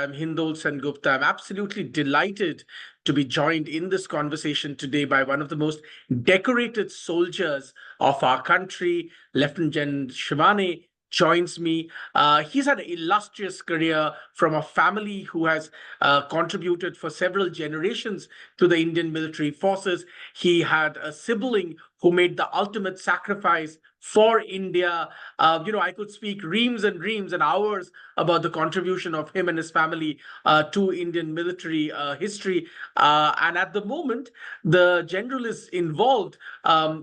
I'm Hindol Sengupta. I'm absolutely delighted to be joined in this conversation today by one of the most decorated soldiers of our country. Lieutenant General Shivane joins me. He's had an illustrious career from a family who has contributed for several generations to the Indian military forces. He had a sibling who made the ultimate sacrifice for India. I could speak reams and reams and hours about the contribution of him and his family to Indian military history. And at the moment, the general is involved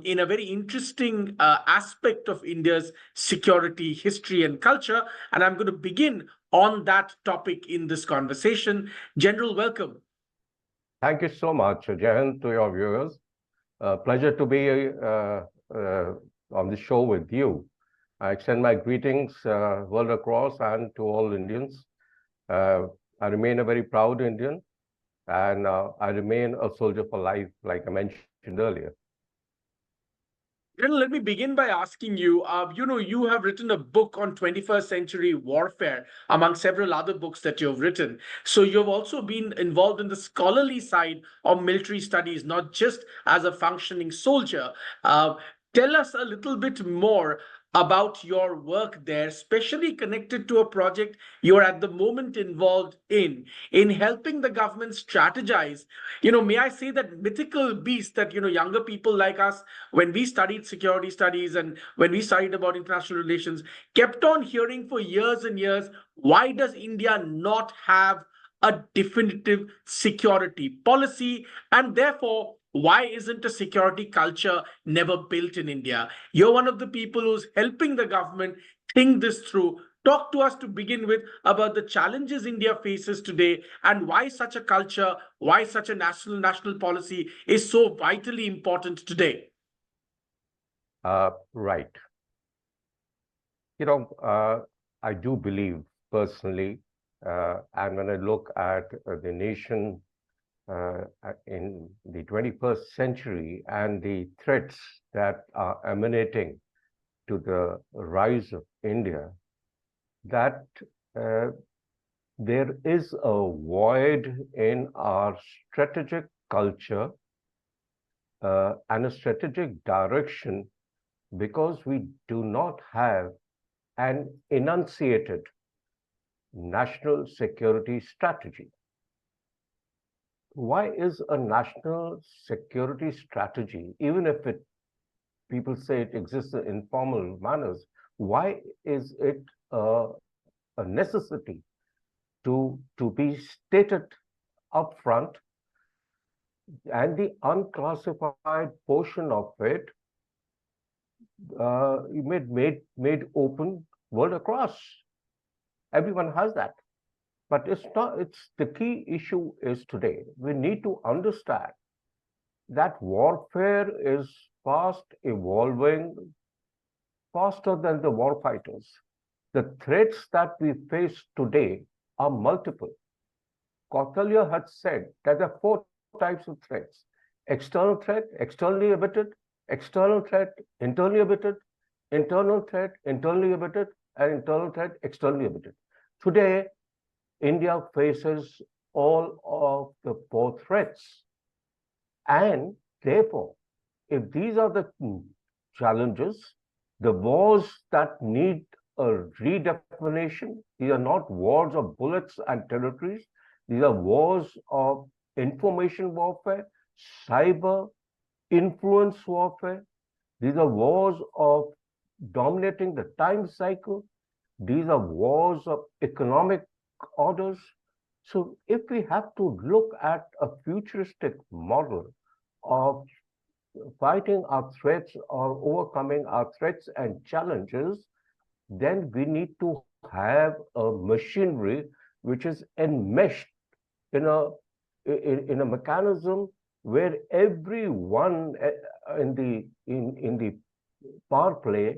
in a very interesting aspect of India's security, history, and culture. And I'm going to begin on that topic in this conversation. General, welcome. Thank you so much, Jahan, to your viewers. Pleasure to be on the show with you. I extend my greetings world across and to all Indians. I remain a very proud Indian, and I remain a soldier for life, like I mentioned earlier. General, let me begin by asking you, you have written a book on 21st century warfare, among several other books that you've written. So you've also been involved in the scholarly side of military studies, not just as a functioning soldier. Tell us a little bit more about your work there, especially connected to a project you're at the moment involved in helping the government strategize. May I say that mythical beast that, younger people like us, when we studied security studies and when we studied about international relations, kept on hearing for years and years, why does India not have a definitive security policy? And therefore, why isn't a security culture never built in India? You're one of the people who's helping the government think this through. Talk to us to begin with about the challenges India faces today and why such a culture, why such a national policy is so vitally important today. Right. I do believe personally, and when I look at the nation in the 21st century and the threats that are emanating to the rise of India, that there is a void in our strategic culture and a strategic direction, because we do not have an enunciated national security strategy. Why is a national security strategy, even if people say it exists in informal manners, why is it a necessity to be stated upfront, and the unclassified portion of it made open world across? Everyone has that. But the key issue is today, we need to understand that warfare is fast evolving, faster than the war fighters. The threats that we face today are multiple. Kautilya had said that there are 4 types of threats: external threat, externally abetted; external threat, internally abetted; internal threat, internally abetted; and internal threat, externally abetted. Today, India faces all of the 4 threats. And therefore, if these are the challenges, the wars that need a redefinition, these are not wars of bullets and territories. These are wars of information warfare, cyber, influence warfare. These are wars of dominating the time cycle. These are wars of economic orders. So if we have to look at a futuristic model of fighting our threats or overcoming our threats and challenges, then we need to have a machinery which is enmeshed in a mechanism where everyone in the power play,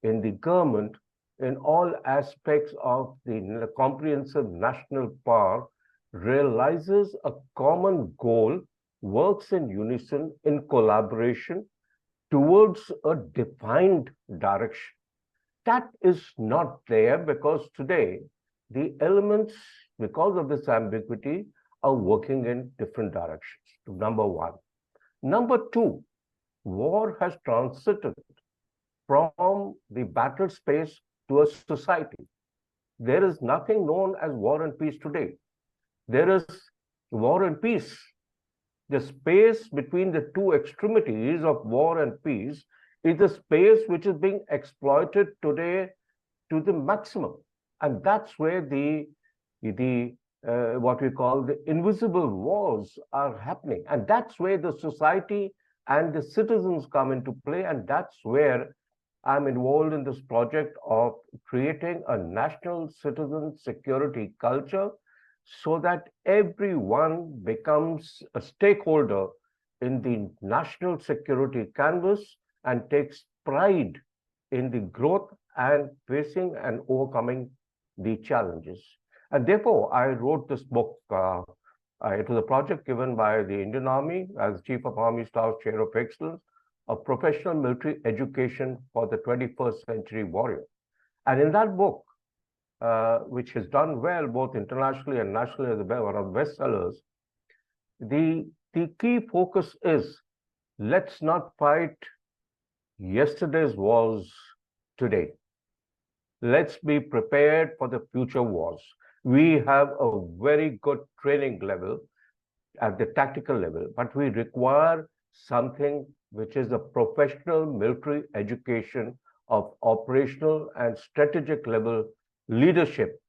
in the government, in all aspects of the comprehensive national power, realizes a common goal, works in unison, in collaboration towards a defined direction. That is not there because today the elements because of this ambiguity, are working in different directions. Number one. Number two, war has transited from the battle space to a society. There is nothing known as war and peace today. There is war and peace. The space between the two extremities of war and peace is the space which is being exploited today to the maximum. And that's where the what we call the invisible wars are happening. And that's where the society and the citizens come into play. And that's where I'm involved in this project of creating a national citizen security culture so that everyone becomes a stakeholder in the national security canvas and takes pride in the growth and facing and overcoming the challenges. And therefore, I wrote this book. It was a project given by the Indian Army as Chief of Army Staff Chair of Excellence of Professional Military Education for the 21st Century Warrior. And in that book, which has done well both internationally and nationally as one of the bestsellers, the key focus is let's not fight yesterday's wars today. Let's be prepared for the future wars. We have a very good training level at the tactical level, but we require something which is a professional military education of operational and strategic level leadership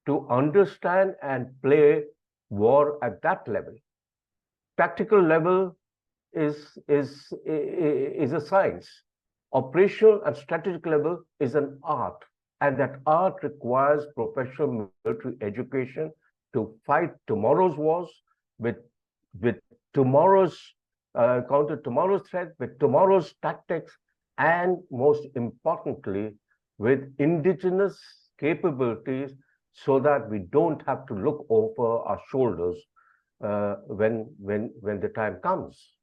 to understand and play war at that level. Tactical level is a science. Operational and strategic level is an art. And that art requires professional military education to fight tomorrow's wars with tomorrow's counter tomorrow's threat, with tomorrow's tactics, and most importantly, with indigenous capabilities so that we don't have to look over our shoulders when the time comes.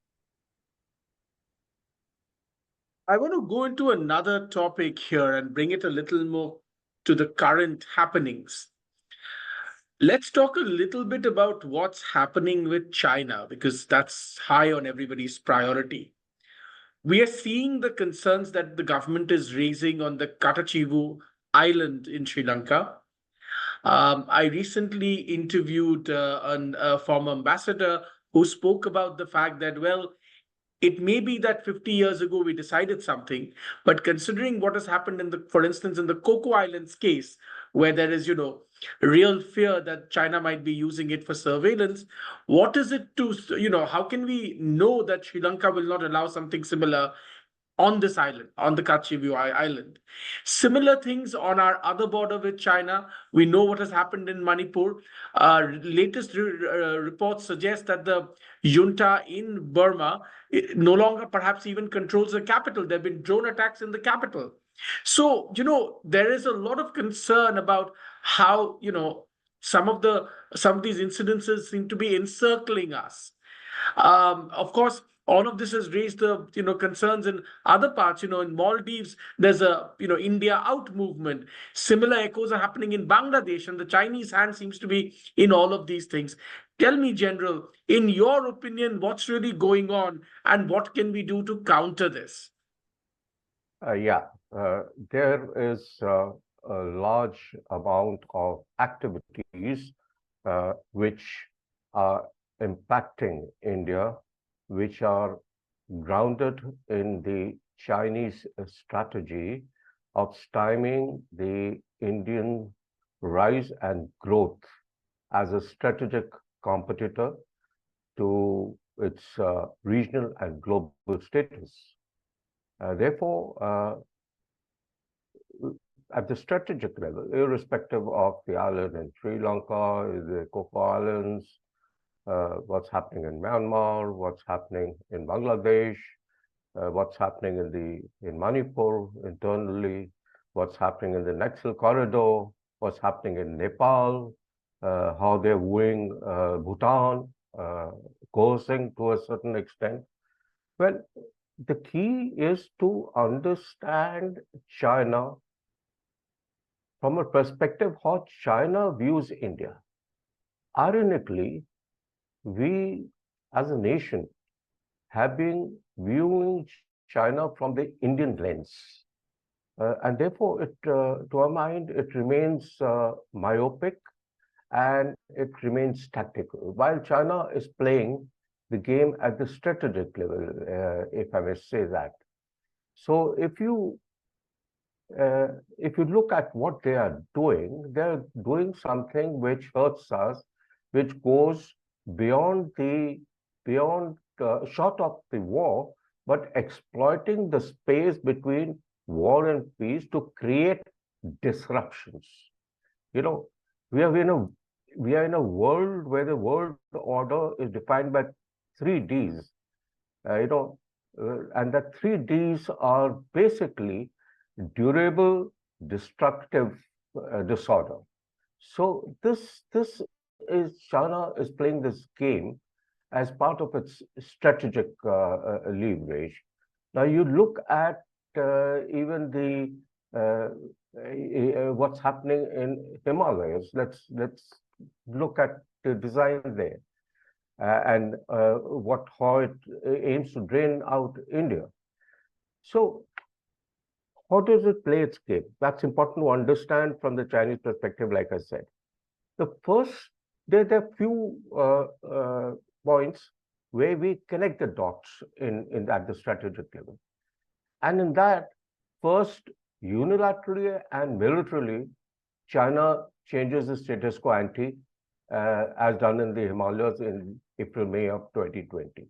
I want to go into another topic here and bring it a little more to the current happenings. Let's talk a little bit about what's happening with China, because that's high on everybody's priority. We are seeing the concerns that the government is raising on the Katachivu island in Sri Lanka. I recently interviewed a former ambassador who spoke about the fact that, well, it may be that 50 years ago we decided something, but considering what has happened for instance, in the Coco Islands case, where there is, real fear that China might be using it for surveillance, what is it to, how can we know that Sri Lanka will not allow something similar on this island, on the Kachivu Island? Similar things on our other border with China. We know what has happened in Manipur. Latest reports suggest that the junta in Burma no longer perhaps even controls the capital. There have been drone attacks in the capital. So, there is a lot of concern about how, some of these incidences seem to be encircling us. Of course, all of this has raised the concerns in other parts. In Maldives, there's a India out movement. Similar echoes are happening in Bangladesh, and the Chinese hand seems to be in all of these things. Tell me, General, in your opinion, what's really going on, and what can we do to counter this? There is a large amount of activities which are impacting India, which are grounded in the Chinese strategy of stymieing the Indian rise and growth as a strategic competitor to its regional and global status. Therefore, at the strategic level, irrespective of the island in Sri Lanka, the Coco Islands, what's happening in Myanmar, what's happening in Bangladesh, what's happening in Manipur internally, what's happening in the Naxal corridor, what's happening in Nepal, how they're wooing Bhutan, coercing to a certain extent. Well, the key is to understand China from a perspective how China views India. ironically, we as a nation have been viewing China from the Indian lens. And therefore, to our mind, it remains myopic and it remains tactical. While China is playing the game at the strategic level, if I may say that. So if you look at what they're doing something which hurts us, which goes beyond short of the war, but exploiting the space between war and peace to create disruptions. You know, we are in a we are in a world where the world order is defined by three Ds. And the three Ds are basically durable, destructive disorder. So this is China is playing this game as part of its strategic leverage. Now you look at even the what's happening in Himalayas. Let's look at the design there and how it aims to drain out India. So how does it play its game? That's important to understand from the Chinese perspective, like I said. The first, there are few points where we connect the dots at the strategic level. And in that, first, unilaterally and militarily, China changes the status quo ante, as done in the Himalayas in April, May of 2020,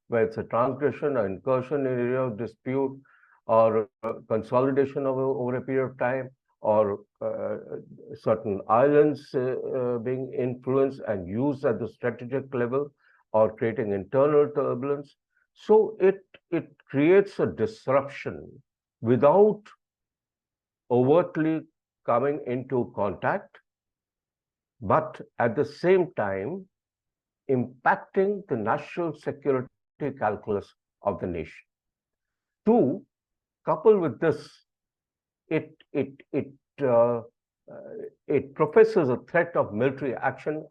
where it's a transgression, an incursion in area of dispute, or consolidation over a period of time, or certain islands being influenced and used at the strategic level, or creating internal turbulence. So it creates a disruption without overtly coming into contact, but at the same time impacting the national security calculus of the nation. Two, coupled with this, it uh, it professes a threat of military action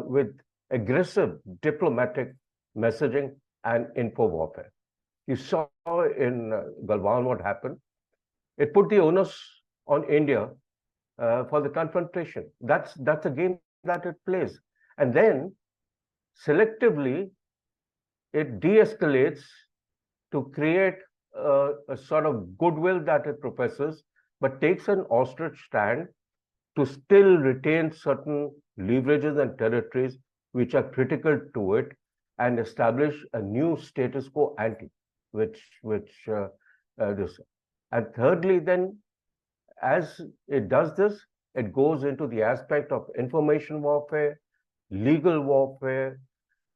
with aggressive diplomatic messaging and info warfare. You saw in Galwan what happened. It put the onus on India for the confrontation. That's a game that it plays. And then selectively, it de-escalates to create a sort of goodwill that it professes, but takes an ostrich stand to still retain certain leverages and territories which are critical to it and establish a new status quo ante, which this. And thirdly, then, as it does this, it goes into the aspect of information warfare, legal warfare,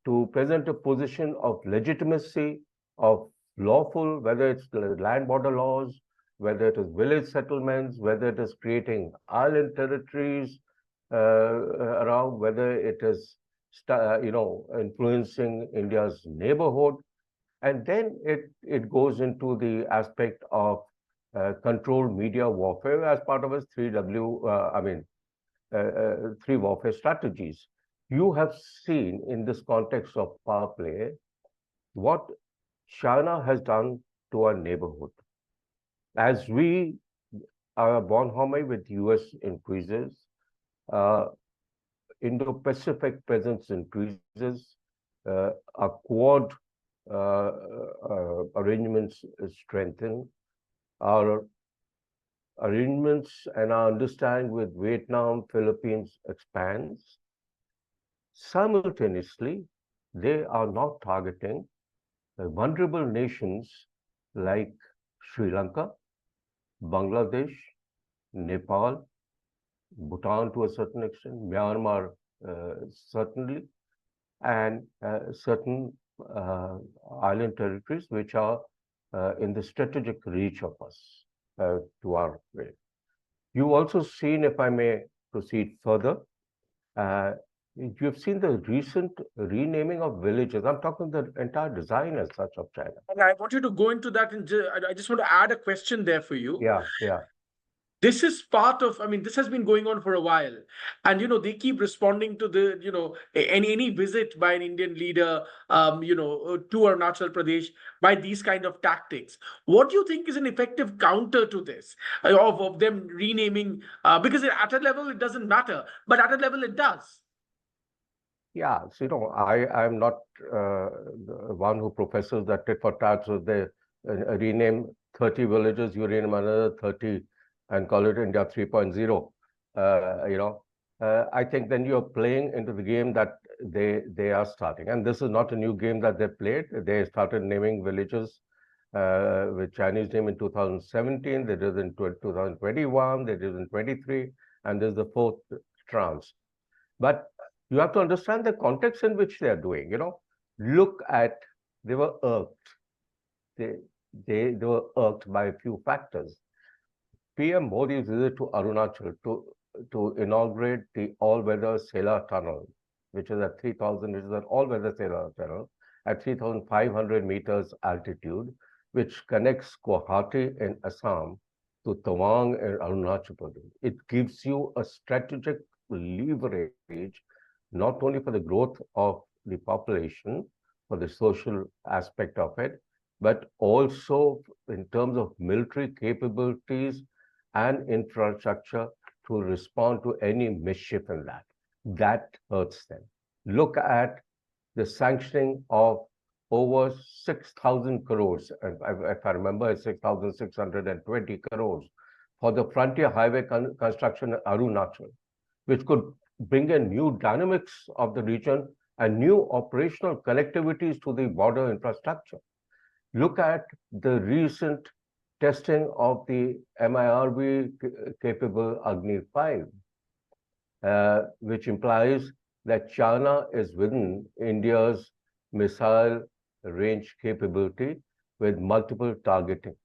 to present a position of legitimacy, of lawful, whether it's the land border laws, whether it is village settlements, whether it is creating island territories around, whether it is influencing India's neighborhood. And then it goes into the aspect of controlled media warfare as part of its 3 warfare strategies. You have seen in this context of power play what China has done to our neighborhood. As our bonhomie with US increases, Indo-Pacific presence increases, our Quad arrangements strengthen, our arrangements and our understanding with Vietnam, Philippines expands. Simultaneously, they are not targeting vulnerable nations like Sri Lanka, Bangladesh, Nepal, Bhutan to a certain extent, Myanmar certainly, and certain island territories which are in the strategic reach of us to our way. You've also seen, if I may proceed further, you have seen the recent renaming of villages. I'm talking the entire design as such of China. And I want you to go into that, and I just want to add a question there for you. Yeah, yeah. this is part of, I mean, this has been going on for a while. And, they keep responding to the, any visit by an Indian leader, to Arunachal Pradesh by these kind of tactics. What do you think is an effective counter to this, of them renaming? Because at a level, it doesn't matter, but at a level, it does. Yeah, so I'm not the one who professes that tit for tat. So they rename 30 villages, you rename another 30 and call it India 3.0. I think then you're playing into the game that they are starting. And this is not a new game that they played. They started naming villages with Chinese name in 2017. They did in 2021. They did in 23. And this is the fourth tranche. But you have to understand the context in which they are doing. Look at, they were irked. They were irked by a few factors. PM Modi's visit to Arunachal to inaugurate the all-weather Sela tunnel, which is at 3,000, which is an all-weather Sela tunnel at 3,500 meters altitude, which connects Guwahati in Assam to Tawang in Arunachal Pradesh. It gives you a strategic leverage, not only for the growth of the population, for the social aspect of it, but also in terms of military capabilities and infrastructure to respond to any mischief in that. That hurts them. Look at the sanctioning of over 6,000 crores, if I remember, it's 6,620 crores for the frontier highway construction in Arunachal, which could bring in new dynamics of the region and new operational connectivities to the border infrastructure. Look at the recent testing of the MIRV capable Agni 5, which implies that China is within India's missile range capability with multiple targeting.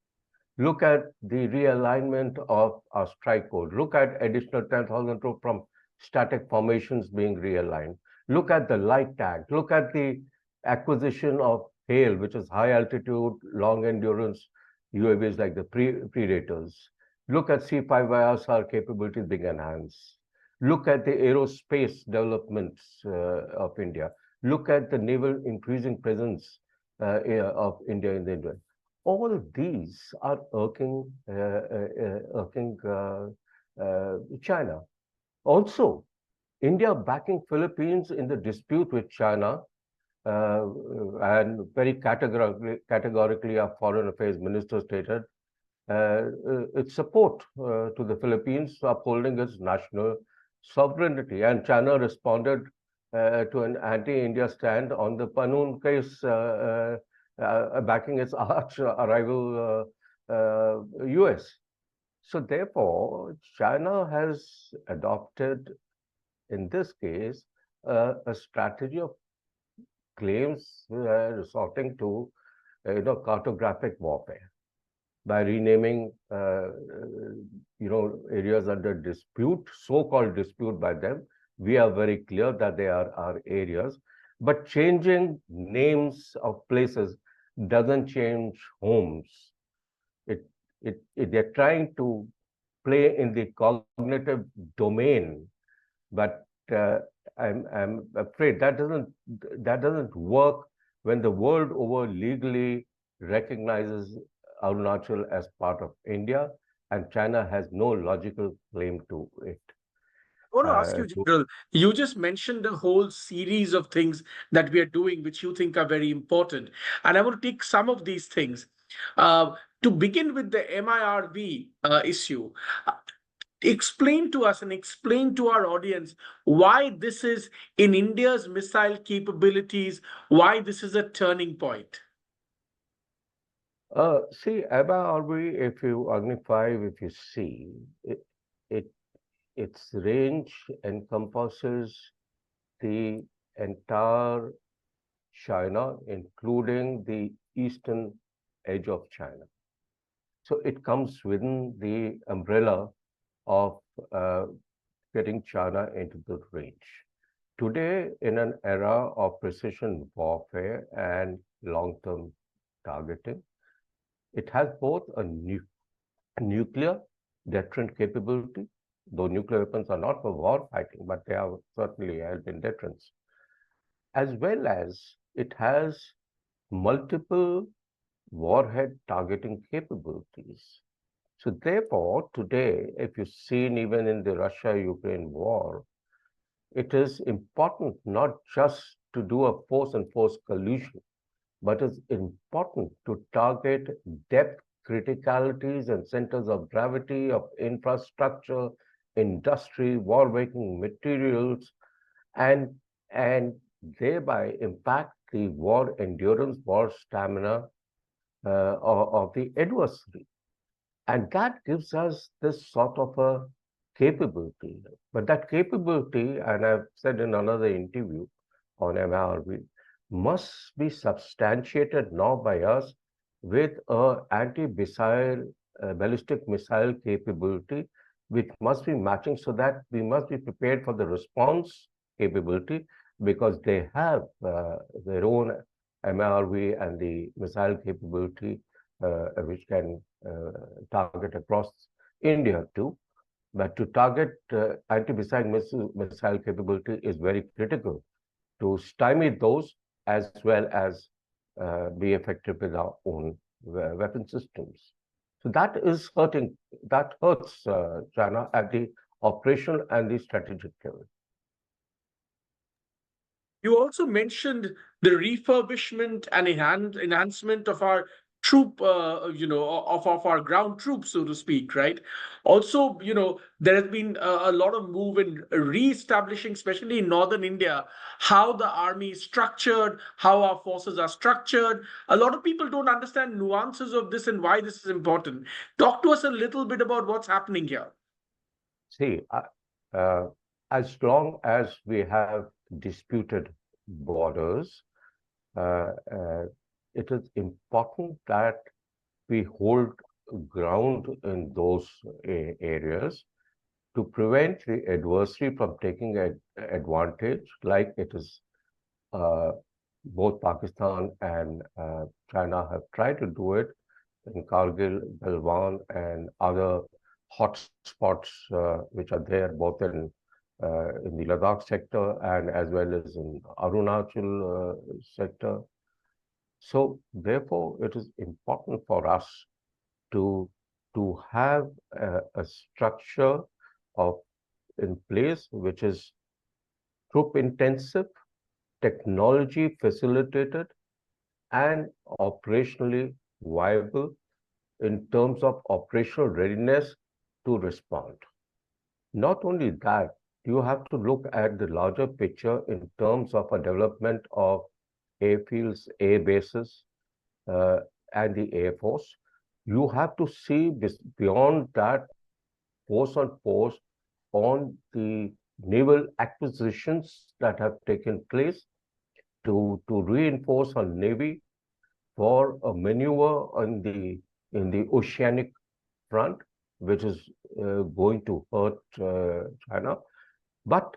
Look at the realignment of our strike code. Look at additional 10,000 troops from static formations being realigned. Look at the light tag. Look at the acquisition of HALE, which is high altitude, long endurance UAVs like the Predators. Look at C5ISR capabilities being enhanced. Look at the aerospace developments of India. Look at the naval increasing presence of India in the Indian. All of these are irking China. Also, India backing Philippines in the dispute with China, and very categorically, our foreign affairs minister stated its support to the Philippines upholding its national sovereignty. And China responded to an anti-India stand on the Panun case, backing its arch-rival US. So therefore, China has adopted, in this case, a strategy of claims resorting to, cartographic warfare by renaming, areas under dispute, so-called dispute by them. We are very clear that they are our areas, but changing names of places doesn't change homes. They're trying to play in the cognitive domain, but I'm afraid that doesn't work when the world over legally recognizes Arunachal as part of India, and China has no logical claim to it. I want to ask you, General, you just mentioned a whole series of things that we are doing, which you think are very important. And I want to take some of these things. To begin with the MIRV issue, explain to us and explain to our audience why this is in India's missile capabilities, why this is a turning point. See, MIRV, if you Agni 5, if you see, its range encompasses the entire China, including the eastern edge of China. So it comes within the umbrella of getting China into the range. Today, in an era of precision warfare and long-term targeting, it has both a nuclear deterrent capability, though nuclear weapons are not for war fighting, but they are certainly help in deterrence, as well as it has multiple warhead targeting capabilities. So therefore, today, if you've seen even in the Russia-Ukraine war, it is important not just to do a force and force collusion, but it's important to target depth criticalities and centers of gravity of infrastructure, industry, war-making materials, and and thereby impact the war endurance, war stamina of the adversary. And that gives us this sort of a capability. But that capability, and I've said in another interview on MIRV, must be substantiated now by us with a anti-missile, ballistic missile capability, which must be matching so that we must be prepared for the response capability because they have their own MIRV and the missile capability which can target across India too. But to target anti-missile missile capability is very critical to stymie those as well as be effective with our own weapon systems. So that is hurting, that hurts China at the operational and the strategic level. You also mentioned the refurbishment and enhancement of our troop, of our ground troops, so to speak, right? Also, there has been a lot of move in re-establishing, especially in northern India, how the army is structured, how our forces are structured. A lot of people don't understand nuances of this and why this is important. Talk to us a little bit about what's happening here. See, uh, as long as we have disputed borders, uh, uh, it is important that we hold ground in those areas to prevent the adversary from taking advantage, like it is both Pakistan and China have tried to do it in Kargil, Galwan, and other hotspots which are there both in the Ladakh sector and as well as in Arunachal sector. So therefore, it is important for us to have a structure of in place which is troop intensive, technology facilitated, and operationally viable in terms of operational readiness to respond. Not only that, you have to look at the larger picture in terms of a development of airfields, air bases, and the Air Force. You have to see beyond that force on force on the naval acquisitions that have taken place to reinforce our navy for a maneuver in the oceanic front, which is going to hurt China. But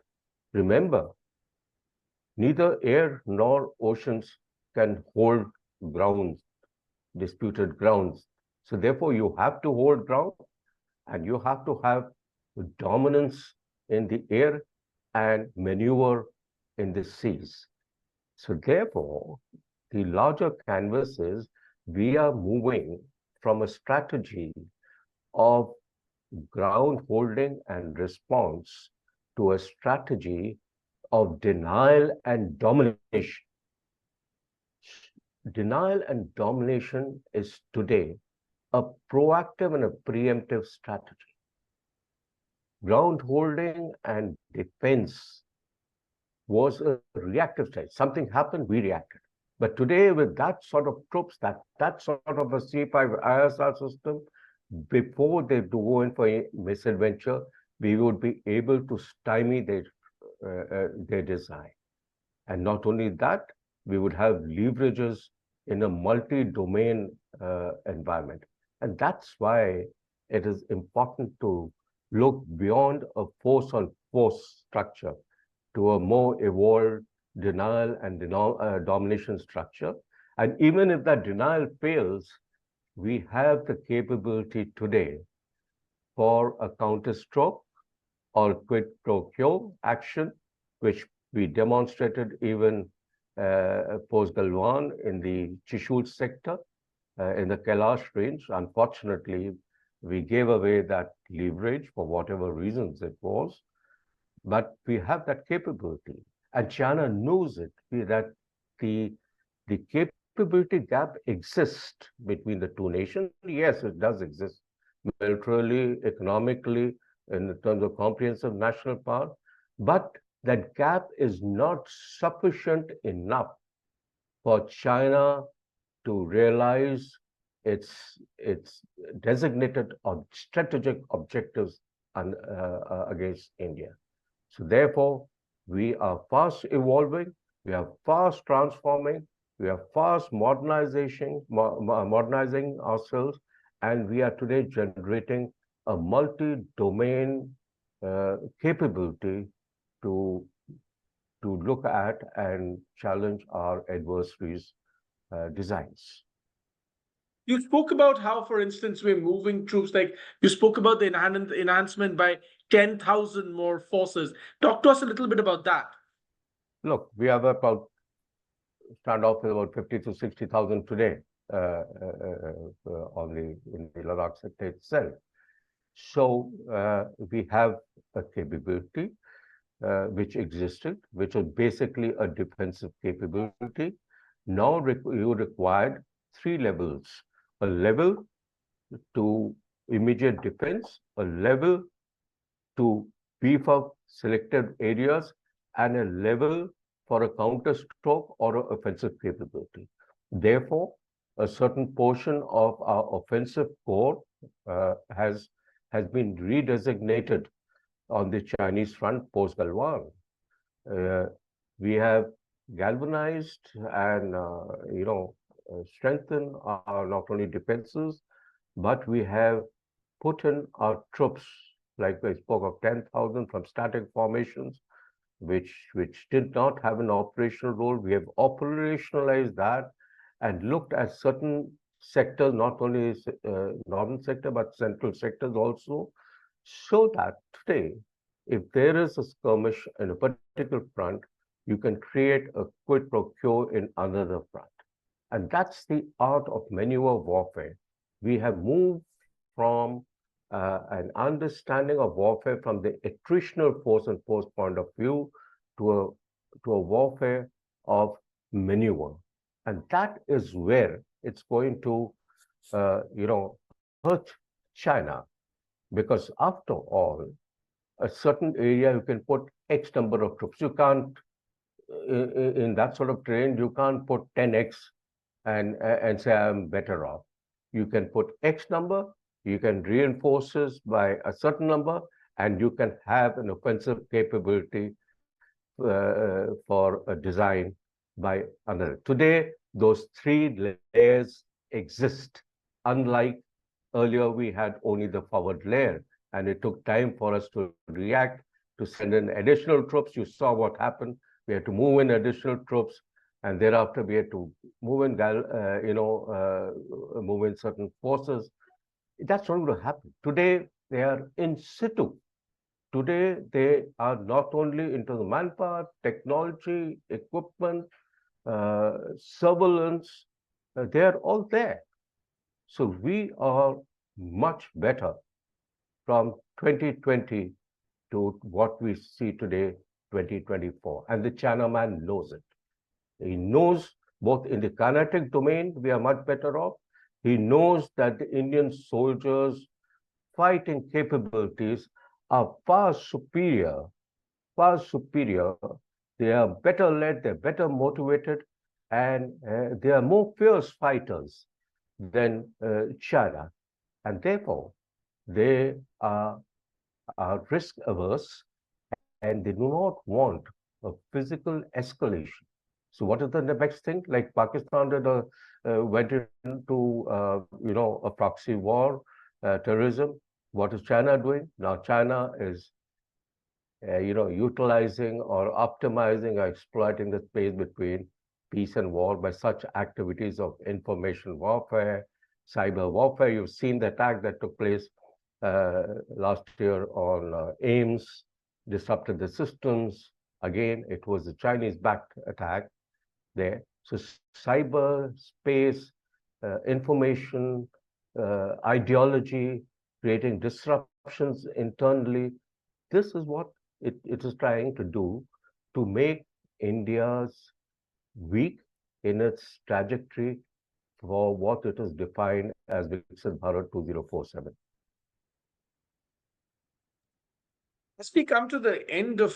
remember, neither air nor oceans can hold grounds, disputed grounds. So therefore, you have to hold ground and you have to have dominance in the air and maneuver in the seas. So therefore, the larger canvas is we are moving from a strategy of ground holding and response to a strategy of denial and domination. Denial and domination is today a proactive and a preemptive strategy. Ground holding and defense was a reactive strategy. Something happened, we reacted. But today, with that sort of troops, that sort of a C5 ISR system, before they go in for a misadventure, we would be able to stymie their design. And not only that, we would have leverages in a multi-domain environment. And that's why it is important to look beyond a force-on-force structure to a more evolved denial and domination structure. And even if that denial fails, we have the capability today for a counterstroke or quid pro quo action, which we demonstrated even post Galwan in the Trishul sector, in the Kailash range. Unfortunately, we gave away that leverage for whatever reasons it was, but we have that capability. And China knows it, that the, the capability gap exists between the two nations. Yes, it does exist militarily, economically, in terms of comprehensive national power, but that gap is not sufficient enough for China to realize its designated or strategic objectives against India. So therefore, we are fast evolving, we are fast transforming, we are fast modernizing ourselves, and we are today generating a multi-domain capability to look at and challenge our adversaries' designs. You spoke about how, for instance, we're moving troops, like you spoke about the enhancement by 10,000 more forces. Talk to us a little bit about that. Look, we have about start off with about 50 to 60,000 today in the Ladakh sector itself. So we have a capability which existed, which was basically a defensive capability. Now you required three levels: a level to immediate defense, a level to beef up selected areas, and a level for a counterstroke or an offensive capability. Therefore, a certain portion of our offensive core has been redesignated on the Chinese front post Galwan. We have galvanized and strengthened our not only defenses, but we have put in our troops, like I spoke of 10,000 from static formations, which did not have an operational role. We have operationalized that and looked at certain sectors, not only northern sector, but central sectors also, so that today, if there is a skirmish in a particular front, you can create a quid pro quo in another front. And that's the art of maneuver warfare. We have moved from an understanding of warfare from the attritional force and force point of view to a warfare of maneuver. And that is where it's going to, hurt China. Because after all, a certain area you can put X number of troops. You can't, in that sort of terrain, you can't put 10x and say I'm better off. You can put X number, you can reinforce this by a certain number, and you can have an offensive capability for a design by another. Today, those three layers exist. Unlike earlier, we had only the forward layer, and it took time for us to react, to send in additional troops. You saw what happened. We had to move in additional troops, and thereafter we had to move in, move in certain forces. That's not going to happen. Today, they are in situ. Today, they are not only into the manpower, technology, equipment, surveillance, they are all there. So we are much better from 2020 to what we see today, 2024. And the Chinaman knows it. He knows both in the kinetic domain, we are much better off. He knows that the Indian soldiers' fighting capabilities are far superior, far superior. They are better led, they're better motivated, and they are more fierce fighters than China. And therefore, they are risk averse and they do not want a physical escalation. So what is the next thing? Like Pakistan did went into a proxy war, terrorism. What is China doing? Now China is utilizing or optimizing or exploiting the space between peace and war by such activities of information warfare, cyber warfare. You've seen the attack that took place last year on AIMS, disrupted the systems. Again, it was a Chinese-backed attack there. So cyber space, information, ideology, creating disruptions internally. This is what it is trying to do to make India's weak in its trajectory for what it is defined as Viksit Bharat 2047. As we come to the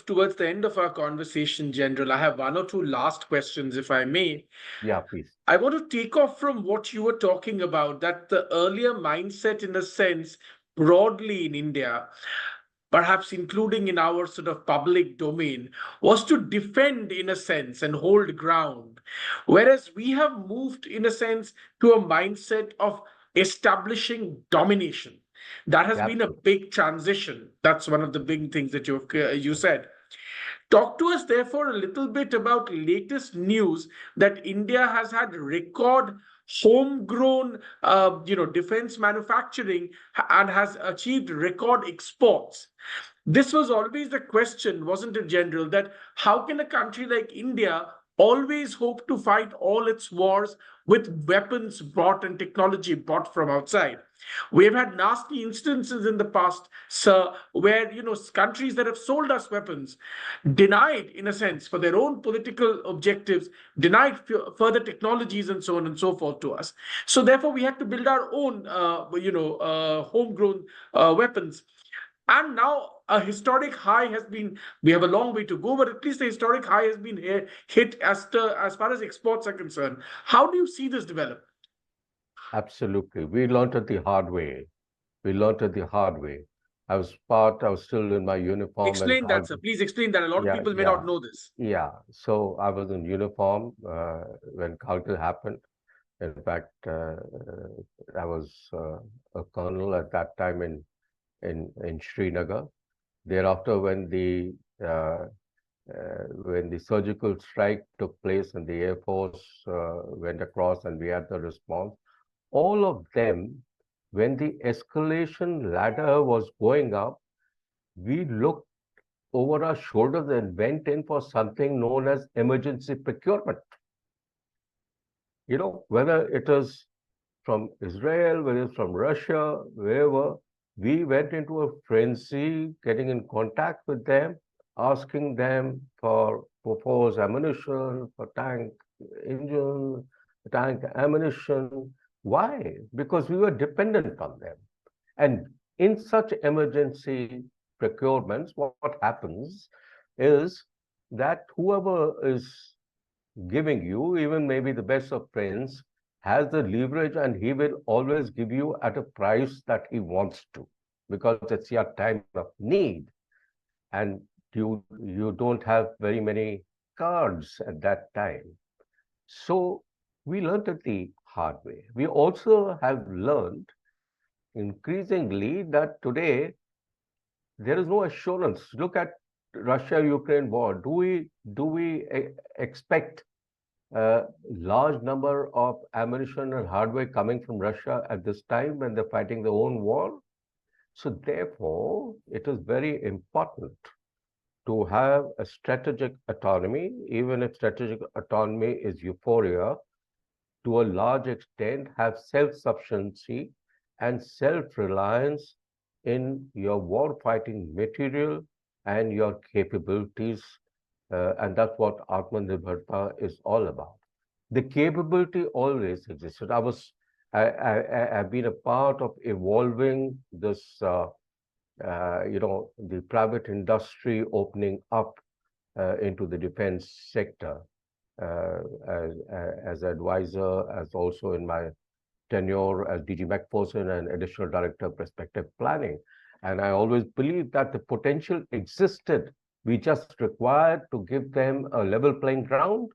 towards the end of our conversation, General, I have one or two last questions, if I may. Yeah, please. I want to take off from what you were talking about, that the earlier mindset, in a sense, broadly in India, perhaps including in our sort of public domain, was to defend, in a sense, and hold ground. Whereas we have moved, in a sense, to a mindset of establishing domination. That has been a Absolutely. big transition. That's one of the big things that you said. Talk to us, therefore, a little bit about latest news that India has had record homegrown, defense manufacturing and has achieved record exports. This was always the question, wasn't it, General, that how can a country like India always hope to fight all its wars with weapons brought and technology brought from outside? We've had nasty instances in the past, sir, where countries that have sold us weapons denied, in a sense, for their own political objectives, denied further technologies and so on and so forth to us. So therefore, we had to build our own, homegrown weapons. And now a historic high has been, we have a long way to go, but at least the historic high has been hit as far as exports are concerned. How do you see this develop? Absolutely. We learned it the hard way. We learned it the hard way. I was still in my uniform when Explain that, sir. Kargil, Please explain that. A lot of yeah, people may yeah, not know this. yeah. So I was in uniform when Kargil happened. In fact, I was a colonel at that time in Srinagar. Thereafter, uh, when the surgical strike took place and the Air Force went across and we had the response, all of them, when the escalation ladder was going up, we looked over our shoulders and went in for something known as emergency procurement. Whether it is from Israel, whether it's from Russia, wherever, we went into a frenzy, getting in contact with them, asking them for proposed ammunition, for tank engines, tank ammunition. Why? Because we were dependent on them. And in such emergency procurements, what happens is that whoever is giving you, even maybe the best of friends, has the leverage and he will always give you at a price that he wants to because it's your time of need and you don't have very many cards at that time. So we learned it the hard way. We also have learned increasingly that today there is no assurance. Look at Russia-Ukraine war. Do we expect a large number of ammunition and hardware coming from Russia at this time when they're fighting their own war? So therefore, it is very important to have a strategic autonomy, even if strategic autonomy is euphoria, to a large extent have self-sufficiency and self-reliance in your war-fighting material and your capabilities. And that's what Atmanirbharta is all about. The capability always existed. I've been a part of evolving this, the private industry opening up into the defense sector uh, as advisor, as also in my tenure as DG McPherson and additional director of prospective planning. And I always believed that the potential existed. We just required to give them a level playing ground,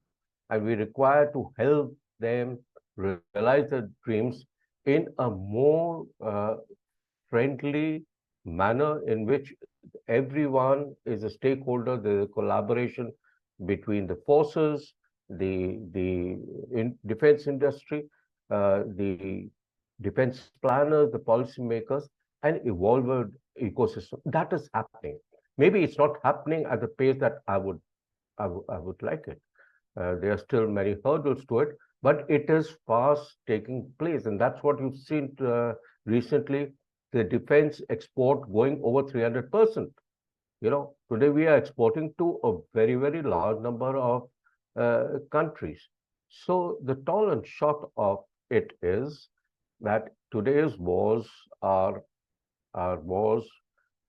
and we require to help them realize their dreams in a more friendly manner in which everyone is a stakeholder. There's a collaboration between the forces, the defense industry, the defense planners, the policymakers. an evolved ecosystem. That is happening. Maybe it's not happening at the pace that I would like it. There are still many hurdles to it, but it is fast taking place, and that's what you've seen recently. The defense export going over 300%. Today we are exporting to a very, very large number of countries. So the tall and short of it is that today's wars are wars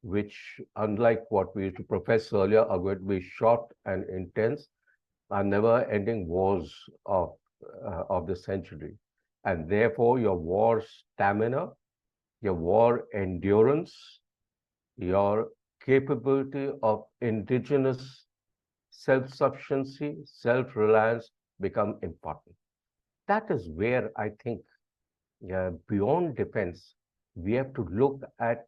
which, unlike what we used to profess earlier, are going to be short and intense, are never-ending wars of the century. And therefore, your war stamina, your war endurance, your capability of indigenous self-sufficiency, self-reliance become important. That is where I think beyond defense, we have to look at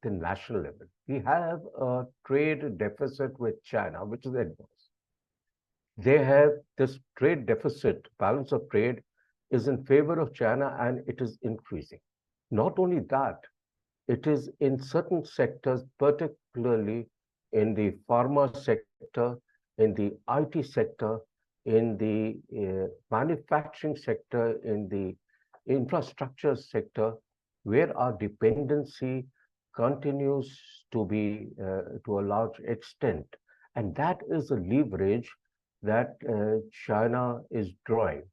the national level. We have a trade deficit with China, which is enormous. They have this trade deficit, balance of trade is in favor of China and it is increasing. Not only that, it is in certain sectors, particularly in the pharma sector, in the IT sector, in the manufacturing sector, in the infrastructure sector, where our dependency continues to be to a large extent. And that is a leverage that China is drawing.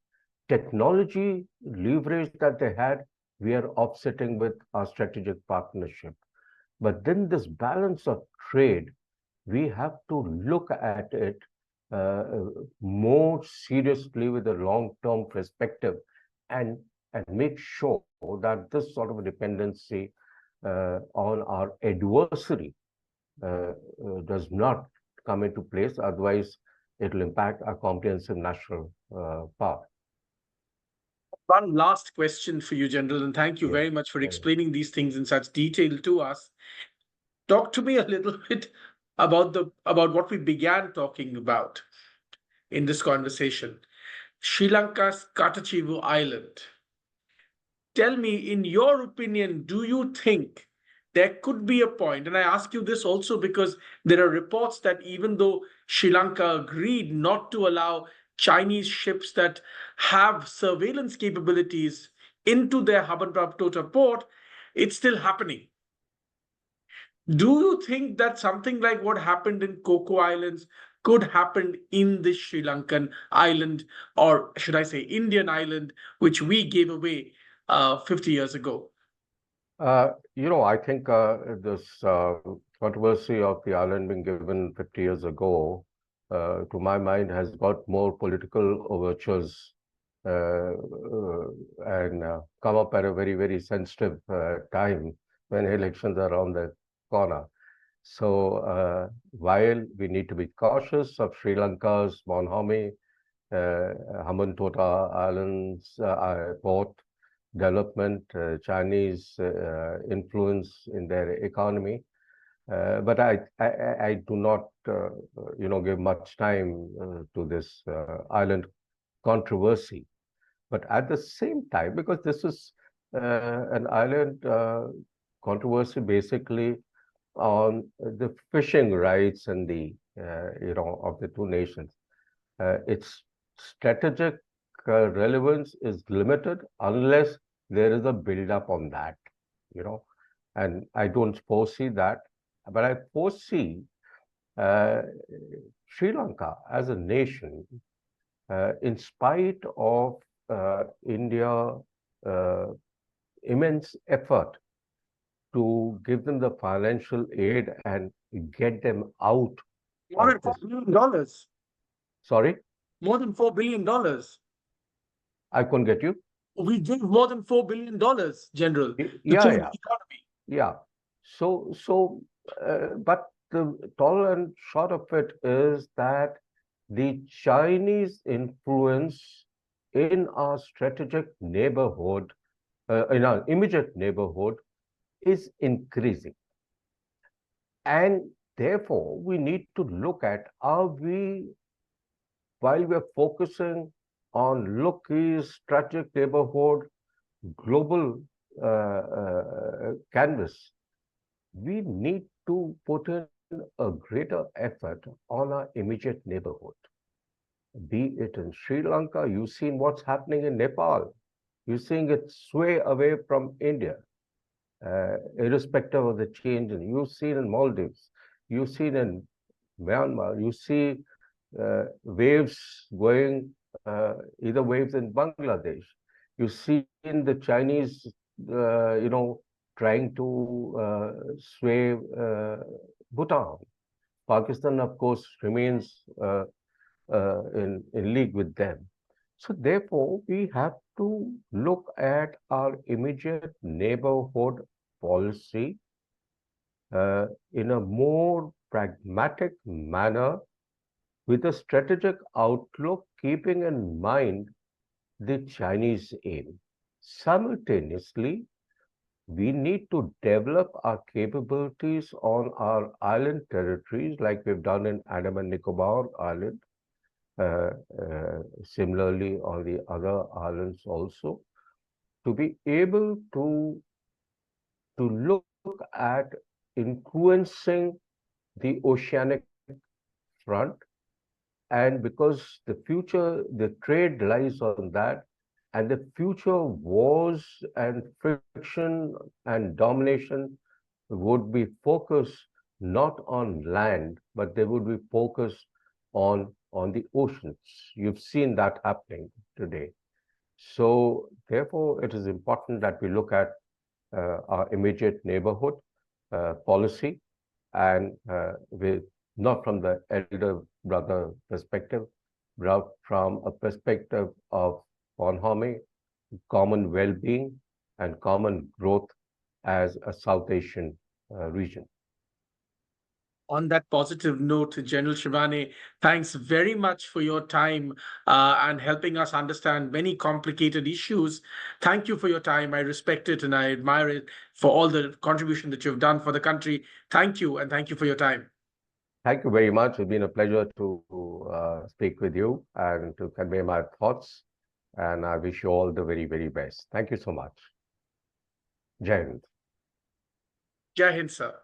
Technology leverage that they had, we are offsetting with our strategic partnership. But then this balance of trade, we have to look at it uh, more seriously with a long-term perspective and, and make sure that this sort of a dependency on our adversary does not come into place. Otherwise, it will impact our comprehensive national power. One last question for you, General, and thank you Yeah. very much for explaining these things in such detail to us. Talk to me a little bit about what we began talking about in this conversation. Sri Lanka's Katachivu Island. Tell me, in your opinion, do you think there could be a point, and I ask you this also because there are reports that even though Sri Lanka agreed not to allow Chinese ships that have surveillance capabilities into their Habanpraptota port, it's still happening. Do you think that something like what happened in Coco Islands could happen in this Sri Lankan island, or should I say Indian island, which we gave away 50 years ago? I think this controversy of the island being given 50 years ago, to my mind, has got more political overtures and come up at a very, very sensitive time when elections are around the corner. So while we need to be cautious of Sri Lanka's Bonhomme, Hambantota Islands port development, Chinese influence in their economy, but I do not give much time to this island controversy. But at the same time, because this is an island controversy basically on the fishing rights and the of the two nations. Its strategic relevance is limited unless there is a build-up on that, and I don't foresee that. But I foresee uh, Sri Lanka as a nation, in spite of India immense effort to give them the financial aid and get them out More of than $4 this. billion. Sorry, More than $4 billion. I couldn't get you. We gave more than $4 billion, General, to Yeah, change yeah, the economy. yeah. But the tall and short of it is that the Chinese influence in our strategic neighborhood, in our immediate neighborhood, is increasing. And therefore, we need to look at, are we, while we're focusing on look, strategic neighborhood, global canvas, we need to put in a greater effort on our immediate neighborhood. Be it in Sri Lanka, you've seen what's happening in Nepal. You're seeing it sway away from India, irrespective of the change. You've seen in Maldives, you've seen in Myanmar, you see waves going, either waves in Bangladesh. You see in the Chinese, trying to sway Bhutan. Pakistan, of course, remains in league with them. So therefore, we have to look at our immediate neighborhood policy in a more pragmatic manner with a strategic outlook, keeping in mind the Chinese aim. Simultaneously, we need to develop our capabilities on our island territories, like we've done in Andaman and Nicobar Island, similarly on the other islands also, to be able to look at influencing the oceanic front. And because the future, the trade lies on that, and the future wars and friction and domination would be focused not on land, but they would be focused on the oceans. You've seen that happening today. So therefore, it is important that we look at our immediate neighborhood policy, and with not from the elder brother perspective, but from a perspective of economy, common well-being, and common growth as a South Asian region. On that positive note, General Shivane, thanks very much for your time and helping us understand many complicated issues. Thank you for your time. I respect it and I admire it for all the contribution that you've done for the country. Thank you, and thank you for your time. Thank you very much. It's been a pleasure to speak with you and to convey my thoughts. And I wish you all the very, very best. Thank you so much. Jai Hind. Jai Hind, sir.